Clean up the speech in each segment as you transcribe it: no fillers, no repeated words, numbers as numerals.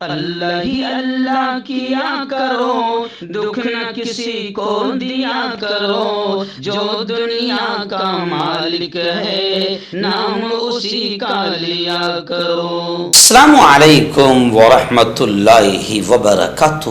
اللہ ہی اللہ کیا کرو، دکھ نہ کسی کو دیا کرو، جو دنیا کا مالک ہے نام اسی کا لیا کرو۔ السلام علیکم ورحمۃ اللہ وبرکاتہ۔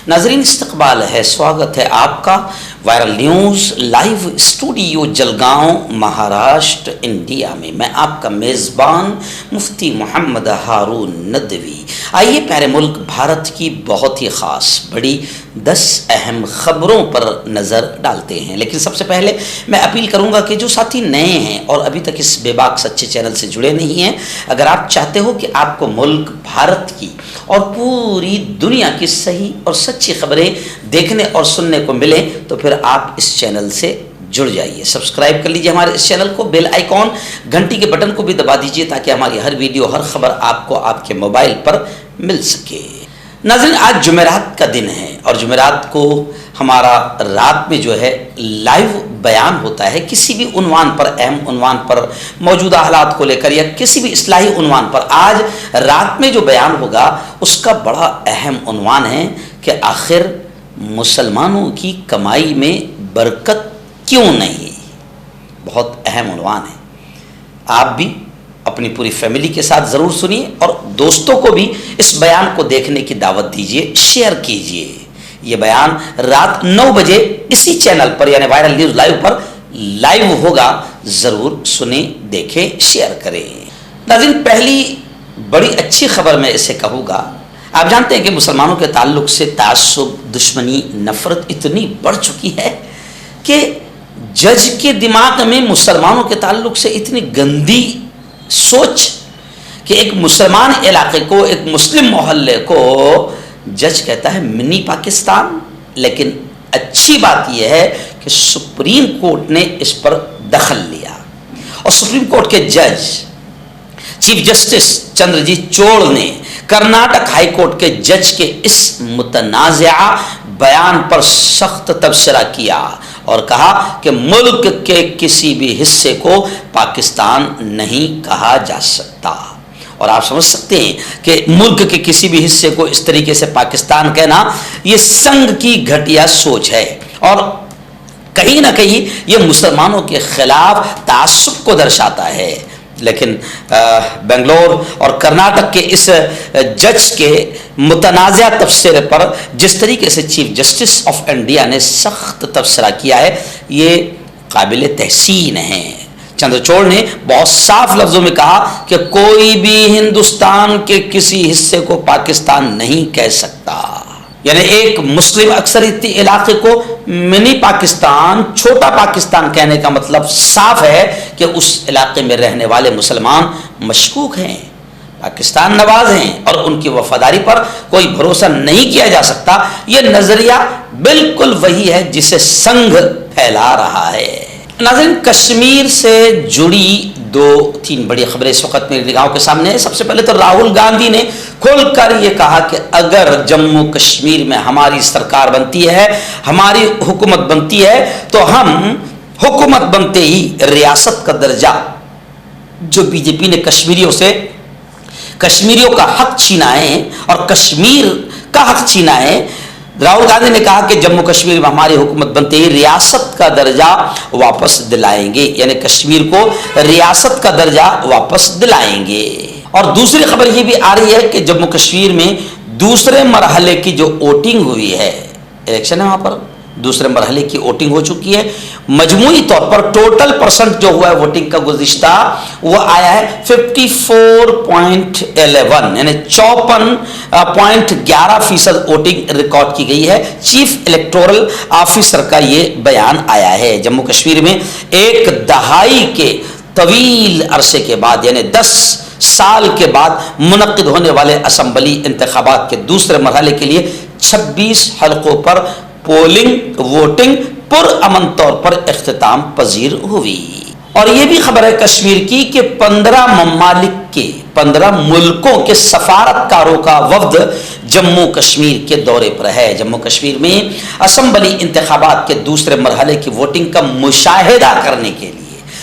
ناظرین، استقبال ہے، سواگت ہے آپ کا viral news live studio Jalgaon, Maharashtra, India میں۔ میں آپ کا میزبان مفتی محمد ہارون ندوی۔ آئیے پیارے ملک بھارت کی بہت ہی خاص بڑی 10 اہم خبروں پر نظر ڈالتے ہیں، لیکن سب سے پہلے میں اپیل کروں گا کہ جو ساتھی نئے ہیں اور ابھی تک اس بے باک سچے چینل سے جڑے نہیں ہیں، اگر آپ چاہتے ہو کہ آپ کو ملک بھارت کی اور پوری دنیا کی صحیح اور سچی خبریں دیکھنے اور سننے کو ملیں تو پھر آپ اس چینل سے جڑ جائیے، سبسکرائب کر لیجئے ہمارے اس چینل کو، بیل آئیکن گھنٹی کے بٹن کو بھی دبا دیجئے تاکہ ہماری ہر ویڈیو ہر خبر آپ کو آپ کے موبائل پر مل سکے۔ ناظرین، آج جمعرات کا دن ہے اور جمعرات کو ہمارا رات میں جو ہے لائیو بیان ہوتا ہے کسی بھی عنوان پر، اہم عنوان پر، موجودہ حالات کو لے کر یا کسی بھی اصلاحی عنوان پر۔ آج رات میں جو بیان ہوگا اس کا بڑا اہم عنوان ہے کہ آخر مسلمانوں کی کمائی میں برکت کیوں نہیں؟ بہت اہم عنوان ہے، آپ بھی اپنی پوری فیملی کے ساتھ ضرور سنیے اور دوستوں کو بھی اس بیان کو دیکھنے کی دعوت دیجیے، شیئر کیجیے۔ یہ بیان رات 9 بجے اسی چینل پر یعنی وائرل نیوز لائیو پر لائیو ہوگا، ضرور سنیں، دیکھیں، شیئر کریں۔ ناظرین، پہلی بڑی اچھی خبر میں اسے کہوں گا، آپ جانتے ہیں کہ مسلمانوں کے تعلق سے تعصب، دشمنی، نفرت اتنی بڑھ چکی ہے کہ جج کے دماغ میں مسلمانوں کے تعلق سے اتنی گندی سوچ کہ ایک مسلمان علاقے کو، ایک مسلم محلے کو جج کہتا ہے منی پاکستان۔ لیکن اچھی بات یہ ہے کہ سپریم کورٹ نے اس پر دخل لیا اور سپریم کورٹ کے جج چیف جسٹس چندرجیت چوڑ نے کرناٹک ہائی کورٹ کے جج کے اس متنازعہ بیان پر سخت تبصرہ کیا اور کہا کہ ملک کے کسی بھی حصے کو پاکستان نہیں کہا جا سکتا۔ اور آپ سمجھ سکتے ہیں کہ ملک کے کسی بھی حصے کو اس طریقے سے پاکستان کہنا یہ سنگ کی گھٹیا سوچ ہے اور کہیں نہ کہیں یہ مسلمانوں کے خلاف تعصب کو درشاتا ہے۔ لیکن بنگلور اور کرناٹک کے اس جج کے متنازع تبصرے پر جس طریقے سے چیف جسٹس آف انڈیا نے سخت تبصرہ کیا ہے، یہ قابل تحسین ہے۔ چندرچوڑ نے بہت صاف لفظوں میں کہا کہ کوئی بھی ہندوستان کے کسی حصے کو پاکستان نہیں کہہ سکتا، یعنی ایک مسلم اکثریتی علاقے کو منی پاکستان، چھوٹا پاکستان کہنے کا مطلب صاف ہے کہ اس علاقے میں رہنے والے مسلمان مشکوک ہیں، پاکستان نواز ہیں اور ان کی وفاداری پر کوئی بھروسہ نہیں کیا جا سکتا۔ یہ نظریہ بالکل وہی ہے جسے سنگ پھیلا رہا ہے۔ ناظرین، کشمیر سے جڑی 2-3 بڑی خبریں اس وقت میری نگاہوں کے سامنے ہیں۔ سب سے پہلے تو راہل گاندھی نے کھل کر یہ کہا کہ اگر جموں کشمیر میں ہماری سرکار بنتی ہے، ہماری حکومت بنتی ہے تو ہم حکومت بنتے ہی ریاست کا درجہ جو بی جے پی نے کشمیریوں کا حق چھینا ہے اور کشمیر کا حق چھینا ہے، راہل گاندھی نے کہا کہ جموں کشمیر میں ہماری حکومت بنتے ہی ریاست کا درجہ واپس دلائیں گے، یعنی کشمیر کو ریاست کا درجہ واپس دلائیں گے۔ اور دوسری خبر یہ بھی آ رہی ہے کہ جموں کشمیر میں دوسرے مرحلے کی جو ووٹنگ ہوئی ہے، الیکشن ہے وہاں پر، دوسرے مرحلے کی ووٹنگ ہو چکی ہے، مجموعی طور پر ٹوٹل پرسنٹ جو ہوا ہے ووٹنگ کا گزشتہ وہ آیا ہے 54.11، یعنی 54.11% ووٹنگ ریکارڈ کی گئی ہے۔ چیف الیکٹورل آفیسر کا یہ بیان آیا ہے۔ جموں کشمیر میں ایک دہائی کے طویل عرصے کے بعد یعنی 10 سال کے بعد منعقد ہونے والے اسمبلی انتخابات کے دوسرے مرحلے کے لیے 26 حلقوں پر پولنگ ووٹنگ پرامن طور پر اختتام پذیر ہوئی۔ اور یہ بھی خبر ہے کشمیر کی کہ 15 ممالک کے 15 ملکوں کے سفارتکاروں کا وفد جموں کشمیر کے دورے پر ہے۔ جموں کشمیر میں اسمبلی انتخابات کے دوسرے مرحلے کی ووٹنگ کا مشاہدہ کرنے کے لیے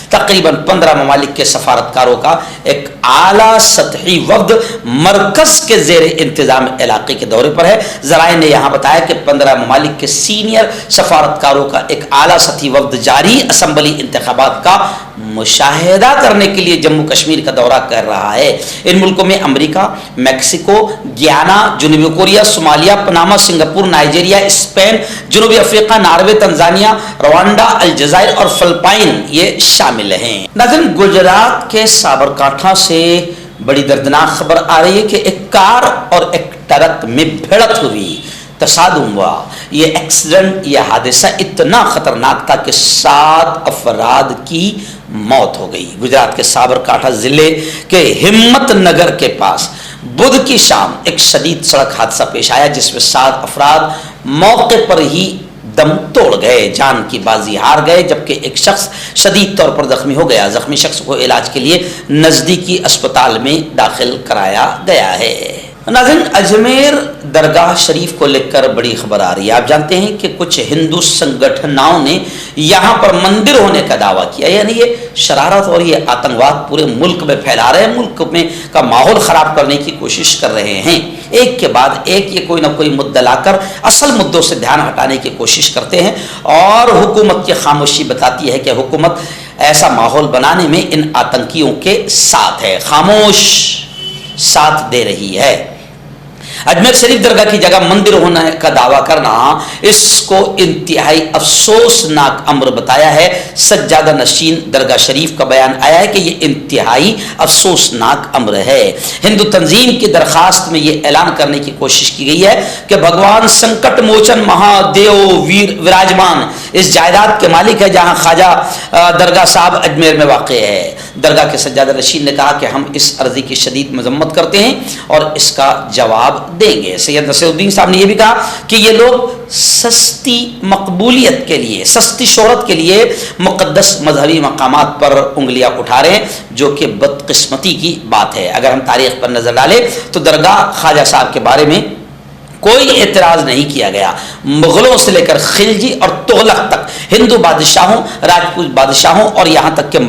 تقریباً 15 ممالک کے سفارتکاروں کا ایک اعلیٰ سطحی وفد مرکز کے زیر انتظام علاقے کے دورے پر ہے۔ ذرائع نے یہاں بتایا کہ 15 ممالک کے سینئر سفارتکاروں کا ایک اعلیٰ سطحی وفد جاری اسمبلی انتخابات کا مشاہدہ کرنے کے لیے جموں کشمیر کا دورہ کر رہا ہے۔ ان ملکوں میں امریکہ، میکسیکو، گیانا، جنوبی Korea, Somalia, Panama, Singapore, Nigeria, Spain, جنوبی افریقہ، ناروے، تنزانیہ، روانڈا، الجزائر اور فلپائن یہ شامل ہیں۔ ناظرین، گجرات کے سابرکانٹھا سے بڑی دردناک خبر آ رہی ہے کہ ایک کار اور ایک ٹرک میں بھڑت ہوئی، تصادم ہوا۔ یہ ایکسیڈنٹ، یہ حادثہ اتنا خطرناک تھا کہ 7 افراد کی موت ہو گئی۔ گجرات کے سابرکانٹھا ضلع کے ہمت نگر کے پاس بدھ کی شام ایک شدید سڑک حادثہ پیش آیا جس میں 7 افراد موقع پر ہی دم توڑ گئے، جان کی بازی ہار گئے، جبکہ ایک شخص شدید طور پر زخمی ہو گیا۔ زخمی شخص کو علاج کے لیے نزدیکی اسپتال میں داخل کرایا گیا ہے۔ ناظرین، اجمیر درگاہ شریف کو لے کر بڑی خبر آ رہی ہے۔ آپ جانتے ہیں کہ کچھ ہندو سنگٹھنوں نے یہاں پر مندر ہونے کا دعویٰ کیا، یعنی یہ شرارت اور یہ آتنکواد پورے ملک میں پھیلا رہے ہیں، ملک میں کا ماحول خراب کرنے کی کوشش کر رہے ہیں۔ ایک کے بعد ایک یہ کوئی نہ کوئی مدعا لا کر اصل مدعوں سے دھیان ہٹانے کی کوشش کرتے ہیں، اور حکومت کی خاموشی بتاتی ہے کہ حکومت ایسا ماحول بنانے میں ان آتنکیوں کے ساتھ ہے، خاموش ساتھ دے رہی ہے۔ اجمیر شریف درگاہ کی جگہ مندر ہونے کا دعویٰ کرنا اس کو انتہائی افسوسناک امر بتایا ہے۔ سجادہ نشین درگاہ شریف کا بیان آیا ہے کہ یہ انتہائی افسوسناک امر ہے۔ ہندو تنظیم کی درخواست میں یہ اعلان کرنے کی کوشش کی گئی ہے کہ بھگوان سنکٹ موچن مہادیو وراجمان اس جائیداد کے مالک ہے جہاں خواجہ درگاہ صاحب اجمیر میں واقع ہے۔ درگاہ کے سجادہ نشین نے کہا کہ ہم اس عرضی کی شدید مذمت کرتے ہیں اور اس کا جواب دیں گے۔ سید نصیر الدین صاحب نے یہ بھی کہا کہ یہ لوگ سستی مقبولیت کے لیے، سستی شہرت کے لیے مقدس مذہبی مقامات پر انگلیاں اٹھا رہے ہیں، جو کہ بدقسمتی کی بات ہے۔ اگر ہم تاریخ پر نظر ڈالیں تو درگاہ خواجہ صاحب کے بارے میں کوئی اعتراض نہیں کیا گیا۔ مغلوں سے لے کر خلجی اور تغلق تک، ہندو بادشاہوں، راجپوت بادشاہوں اور یہاں تک کہ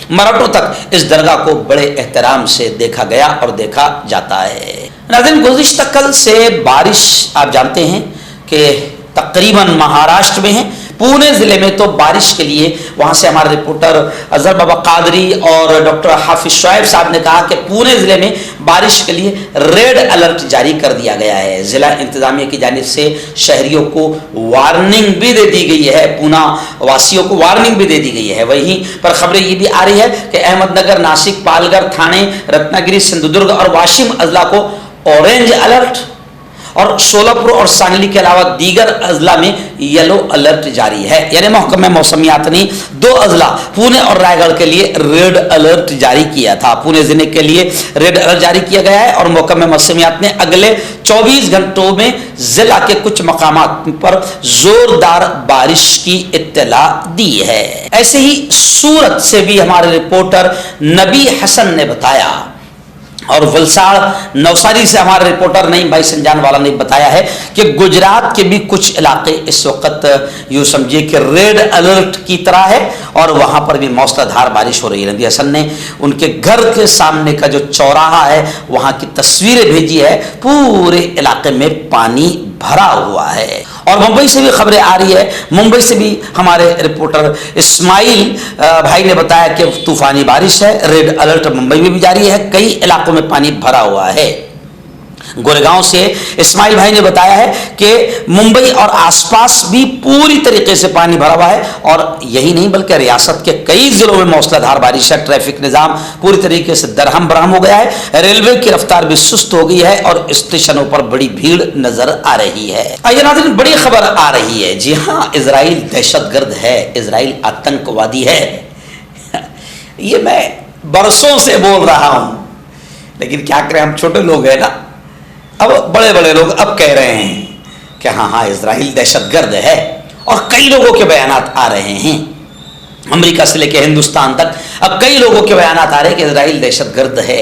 مراٹھوں تک اس درگاہ کو بڑے احترام سے دیکھا گیا اور دیکھا جاتا ہے۔ ناظرین، گزشتہ کل سے بارش آپ جانتے ہیں کہ تقریباً مہاراشٹر میں ہے۔ پونے ضلع میں تو بارش کے لیے وہاں سے ہمارے رپورٹر اظہر بابا قادری اور ڈاکٹر حافظ شعیب صاحب نے کہا کہ پونے ضلع میں بارش کے لیے ریڈ الرٹ جاری کر دیا گیا ہے۔ ضلع انتظامیہ کی جانب سے شہریوں کو وارننگ بھی دے دی گئی ہے، پونا واسیوں کو وارننگ بھی دے دی گئی ہے۔ وہیں پر خبریں یہ بھی آ رہی ہے کہ احمد نگر، ناسک، پالگھر، تھانے، رتناگری، سندھودرگ اور واشم اضلاع کو اورنج الرٹ اور شولپور اور سانگلی کے علاوہ دیگر اضلاع میں یلو الرٹ جاری ہے۔ یعنی محکمہ موسمیات نے 2 اضلاع پونے اور رائے گڑھ کے لیے ریڈ الرٹ جاری کیا تھا۔ پونے ضلع کے لیے ریڈ الرٹ جاری کیا گیا ہے اور محکمہ موسمیات نے اگلے 24 گھنٹوں میں ضلع کے کچھ مقامات پر زوردار بارش کی اطلاع دی ہے۔ ایسے ہی سورت سے بھی ہمارے رپورٹر نبی حسن نے بتایا، اور ولساڑ نوساری سے ہمارے رپورٹر نعیم بھائی سنجان والا نے بتایا ہے کہ گجرات کے بھی کچھ علاقے اس وقت یوں سمجھے کہ ریڈ الرٹ کی طرح ہے اور وہاں پر بھی موسلا دھار بارش ہو رہی ہے۔ نبی حسن نے ان کے گھر کے سامنے کا جو چوراہا ہے وہاں کی تصویریں بھیجی ہے، پورے علاقے میں پانی بھرا ہوا ہے۔ اور ممبئی سے بھی خبریں آ رہی ہے، ممبئی سے بھی ہمارے رپورٹر اسماعیل بھائی نے بتایا کہ طوفانی بارش ہے، ریڈ الرٹ ممبئی میں بھی جاری ہے، کئی علاقوں میں پانی بھرا ہوا ہے۔ گورگاؤں سے اسماعیل بھائی نے بتایا ہے کہ ممبئی اور آس پاس بھی پوری طریقے سے پانی بھرا ہوا ہے، اور یہی نہیں بلکہ ریاست کے کئی ضلعوں میں موسلا دھار بارش ہے۔ ٹریفک نظام پوری طریقے سے درہم برہم ہو گیا ہے، ریلوے کی رفتار بھی سست ہو گئی ہے اور اسٹیشنوں پر بڑی بھیڑ نظر آ رہی ہے۔ آئیے ناظرین، بڑی خبر آ رہی ہے، جی ہاں، اسرائیل دہشت گرد ہے، اسرائیل آتنکوادی ہے۔ یہ میں برسوں سے بول رہا ہوں، لیکن کیا کریں، ہم چھوٹے لوگ ہیں نا، اب بڑے بڑے لوگ اب کہہ رہے ہیں کہ ہاں اسرائیل دہشت گرد ہے، اور کئی لوگوں کے بیانات آ رہے ہیں، امریکہ سے لے کے ہندوستان تک اب کئی لوگوں کے بیانات آ رہے ہیں کہ اسرائیل دہشت گرد ہے۔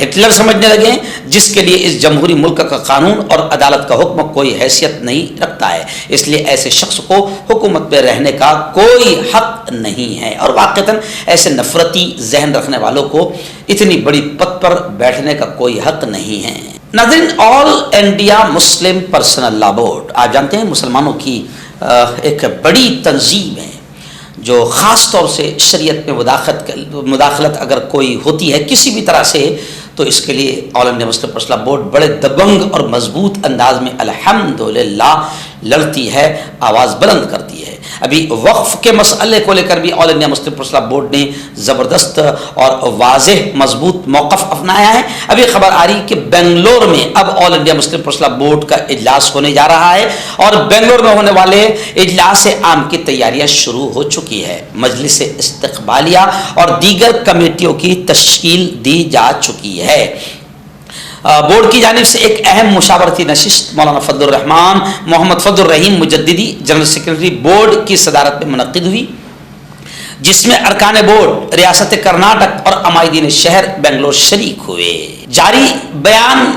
ہٹلر سمجھنے لگے جس کے لیے اس جمہوری ملک کا قانون اور عدالت کا حکم کوئی حیثیت نہیں رکھتا ہے، اس لیے ایسے شخص کو حکومت پہ رہنے کا کوئی حق نہیں ہے، اور واقعتاً ایسے نفرتی ذہن رکھنے والوں کو اتنی بڑی پد پر بیٹھنے کا کوئی حق نہیں ہے۔ ناظرین، آل انڈیا مسلم پرسنل لا بورڈ آپ جانتے ہیں مسلمانوں کی ایک بڑی تنظیم ہے جو خاص طور سے شریعت میں مداخلت اگر کوئی ہوتی ہے کسی بھی طرح سے تو اس کے لیے آل انڈیا مسلم پرسنل لا بورڈ بڑے دبنگ اور مضبوط انداز میں الحمدللہ لڑتی ہے، آواز بلند کرتی ہے۔ ابھی وقف کے مسئلے کو لے کر بھی آل انڈیا مسلم پرسنل لا بورڈ نے زبردست اور واضح مضبوط موقف اپنایا ہے۔ ابھی خبر آ رہی کہ بنگلور میں اب آل انڈیا مسلم پرسنل لا بورڈ کا اجلاس ہونے جا رہا ہے، اور بنگلور میں ہونے والے اجلاس عام کی تیاریاں شروع ہو چکی ہے۔ مجلس استقبالیہ اور دیگر کمیٹیوں کی تشکیل دی جا چکی ہے۔ بورڈ کی جانب سے ایک اہم مشاورتی نشست مولانا فضل الرحمان محمد فضل الرحیم مجددی جنرل سیکرٹری بورڈ کی صدارت میں منعقد ہوئی، جس میں ارکان بورڈ ریاست کرناٹک اور عمائدین شہر بنگلور شریک ہوئے۔ جاری بیان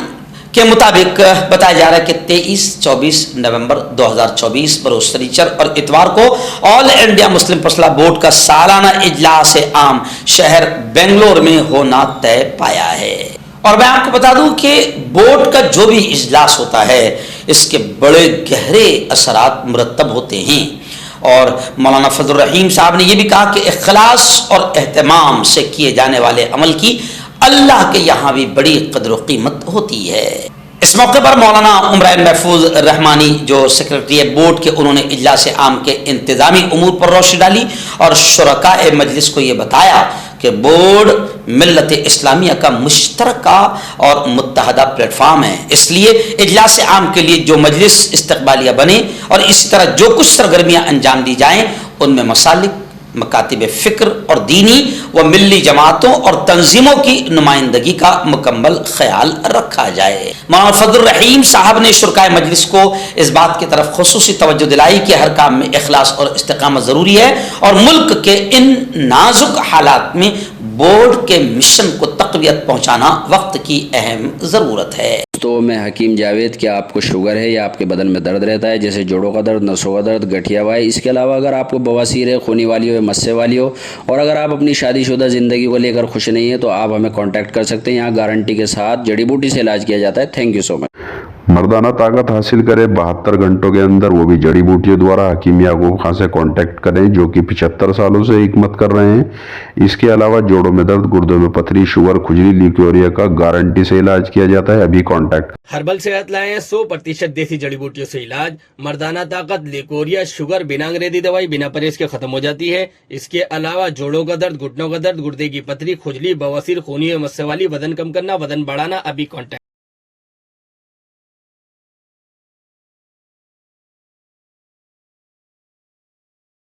کے مطابق بتایا جا رہا ہے کہ 23-24 نومبر 2024 بروز شنیچر اور اتوار کو آل انڈیا مسلم پرسنل لا بورڈ کا سالانہ اجلاس عام شہر بنگلور میں ہونا طے پایا ہے۔ اور میں آپ کو بتا دوں کہ بورڈ کا جو بھی اجلاس ہوتا ہے اس کے بڑے گہرے اثرات مرتب ہوتے ہیں، اور مولانا فضل الرحیم صاحب نے یہ بھی کہا کہ اخلاص اور اہتمام سے کیے جانے والے عمل کی اللہ کے یہاں بھی بڑی قدر و قیمت ہوتی ہے۔ اس موقع پر مولانا عمران محفوظ رحمانی جو سیکرٹری بورڈ کے انہوں نے اجلاس عام کے انتظامی امور پر روشنی ڈالی اور شرکاء مجلس کو یہ بتایا کہ بورڈ ملت اسلامیہ کا مشترکہ اور متحدہ پلیٹ فارم ہے، اس لیے اجلاس عام کے لیے جو مجلس استقبالیہ بنے اور اسی طرح جو کچھ سرگرمیاں انجام دی جائیں ان میں مسالک، مکاتب فکر اور دینی و ملی جماعتوں اور تنظیموں کی نمائندگی کا مکمل خیال رکھا جائے۔ مولانا فضل الرحیم صاحب نے شرکاء مجلس کو اس بات کی طرف خصوصی توجہ دلائی کہ ہر کام میں اخلاص اور استقامت ضروری ہے، اور ملک کے ان نازک حالات میں بورڈ کے مشن کو تقویت پہنچانا وقت کی اہم ضرورت ہے۔ تو میں حکیم جاوید، کیا آپ کو شوگر ہے یا آپ کے بدن میں درد رہتا ہے جیسے جوڑوں کا درد، نسوں کا درد، گٹھیا ہوا ہے؟ اس کے علاوہ اگر آپ کو بواسیر ہے، خونی والی ہو یا مسے والی ہو، اور اگر آپ اپنی شادی شدہ زندگی کو لے کر خوش نہیں ہیں تو آپ ہمیں کانٹیکٹ کر سکتے ہیں۔ یہاں گارنٹی کے ساتھ جڑی بوٹی سے علاج کیا جاتا ہے۔ تھینک یو سو مچ۔ مردانہ طاقت حاصل کرے 72 گھنٹوں کے اندر، وہ بھی جڑی بوٹیوں دوارا، حکیم یعقوب خان سے کانٹیکٹ کریں جو کہ 75 سالوں سے حکمت کر رہے ہیں۔ اس کے علاوہ جوڑوں میں درد، گردوں میں پتھری، شوگر، کھجلی، لیکوریا کا گارنٹی سے علاج کیا جاتا ہے۔ ابھی کانٹیکٹ۔ ہربل صحت لائیں 100% دیسی جڑی بوٹیوں سے علاج۔ مردانہ طاقت، لیکوریا، شوگر بنا انگریزی دوائی بنا پرہیز کے ختم ہو جاتی ہے۔ اس کے علاوہ جوڑوں کا درد، گھٹنوں کا درد، گردے کی پتھری، کھجلی، بواسیر، خونی مسے والی، وزن کم کرنا، وزن بڑھانا، ابھی کانٹیکٹ۔